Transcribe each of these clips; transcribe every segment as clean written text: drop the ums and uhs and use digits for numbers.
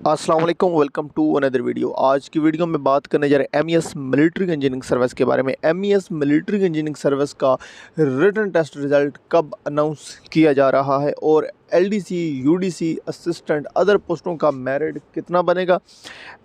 अस्सलाम वालेकुम, welcome to another video. आज की वीडियो में बात करने जा रहे हैं एमईएस मिलिट्री इंजीनियरिंग सर्विस के बारे में। एमईएस मिलिट्री इंजीनियरिंग सर्विस का रिटन टेस्ट रिज़ल्ट कब अनाउंस किया जा रहा है और एलडीसी, यूडीसी, असिस्टेंट, अदर पोस्टों का मेरिट कितना बनेगा।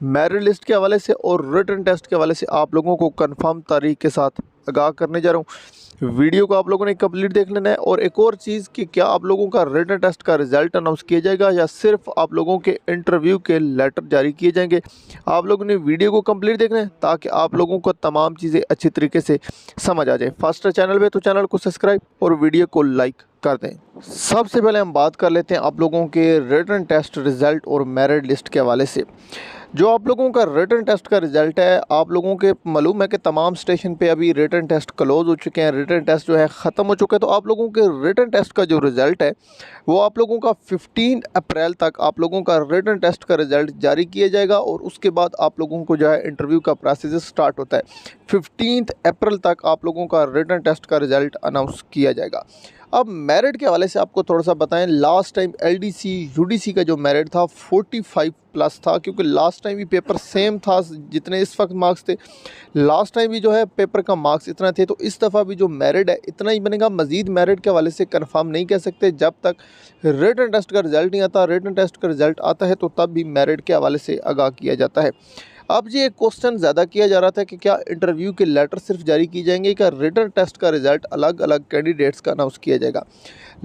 मेरिट लिस्ट के हवाले से और रिटन टेस्ट के हवाले से आप लोगों को कंफर्म तारीख के साथ आगाह करने जा रहा हूँ। वीडियो को आप लोगों ने कंप्लीट देख लेना है। और एक और चीज़ कि क्या आप लोगों का रिटन टेस्ट का रिज़ल्ट अनाउंस किया जाएगा या सिर्फ आप लोगों के इंटरव्यू के लेटर जारी किए जाएंगे। आप लोगों ने वीडियो को कंप्लीट देखना है ताकि आप लोगों को तमाम चीज़ें अच्छी तरीके से समझ आ जाए। फर्स्ट चैनल पे तो चैनल को सब्सक्राइब और वीडियो को लाइक कर दें। सबसे पहले हम बात कर लेते हैं आप लोगों के रिटन टेस्ट रिज़ल्ट और मेरिट लिस्ट के हवाले से। जो आप लोगों का रिटन टेस्ट का रिज़ल्ट है, आप लोगों के मालूम है कि तमाम स्टेशन पे अभी रिटन टेस्ट क्लोज हो चुके हैं, रिटन टेस्ट जो है ख़त्म हो चुके हैं। तो आप लोगों के रिटन टेस्ट का जो रिज़ल्ट है वो आप लोगों का 15 अप्रैल तक आप लोगों का रिटन टेस्ट का रिज़ल्ट जारी किया जाएगा और उसके बाद आप लोगों को जो है इंटरव्यू का प्रोसेस स्टार्ट होता है। 15 अप्रैल तक आप लोगों का रिटन टेस्ट का रिज़ल्ट अनाउंस किया जाएगा। अब मेरिट के हवाले से आपको थोड़ा सा बताएं। लास्ट टाइम एलडीसी यूडीसी का जो मेरिट था 45 प्लस था, क्योंकि लास्ट टाइम भी पेपर सेम था जितने इस वक्त मार्क्स थे। लास्ट टाइम भी जो है पेपर का मार्क्स इतना थे, तो इस दफ़ा भी जो मेरिट है इतना ही बनेगा। मज़ीद मेरिट के हवाले से कंफर्म नहीं कह सकते जब तक रिटन टेस्ट का रिज़ल्ट नहीं आता। रिटन टेस्ट का रिज़ल्ट आता है तो तब भी मेरिट के हवाले से आगाह किया जाता है। अब जी एक क्वेश्चन ज़्यादा किया जा रहा था कि क्या इंटरव्यू के लेटर सिर्फ जारी किए जाएंगे, क्या रिटन टेस्ट का रिज़ल्ट अलग अलग कैंडिडेट्स का अनाउंस किया जाएगा।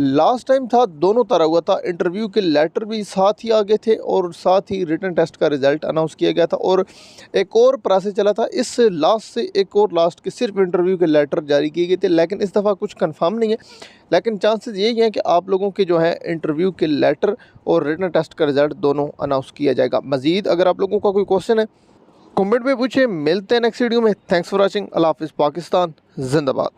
लास्ट टाइम था दोनों तरह हुआ था, इंटरव्यू के लेटर भी साथ ही आ गए थे और साथ ही रिटन टेस्ट का रिज़ल्ट अनाउंस किया गया था। और एक और प्रोसेस चला था, इस लास्ट से एक और लास्ट के सिर्फ इंटरव्यू के लेटर जारी किए गए थे, लेकिन इस दफ़ा कुछ कन्फर्म नहीं है। लेकिन चांसेस यही हैं कि आप लोगों के जो है इंटरव्यू के लेटर और रिटन टेस्ट का रिज़ल्ट दोनों अनाउंस किया जाएगा। मज़ीद अगर आप लोगों का कोई क्वेश्चन है कमेंट में पूछे। मिलते हैं नेक्स्ट वीडियो में। Thanks for watching. अल्लाह हाफिज़। पाकिस्तान जिंदाबाद।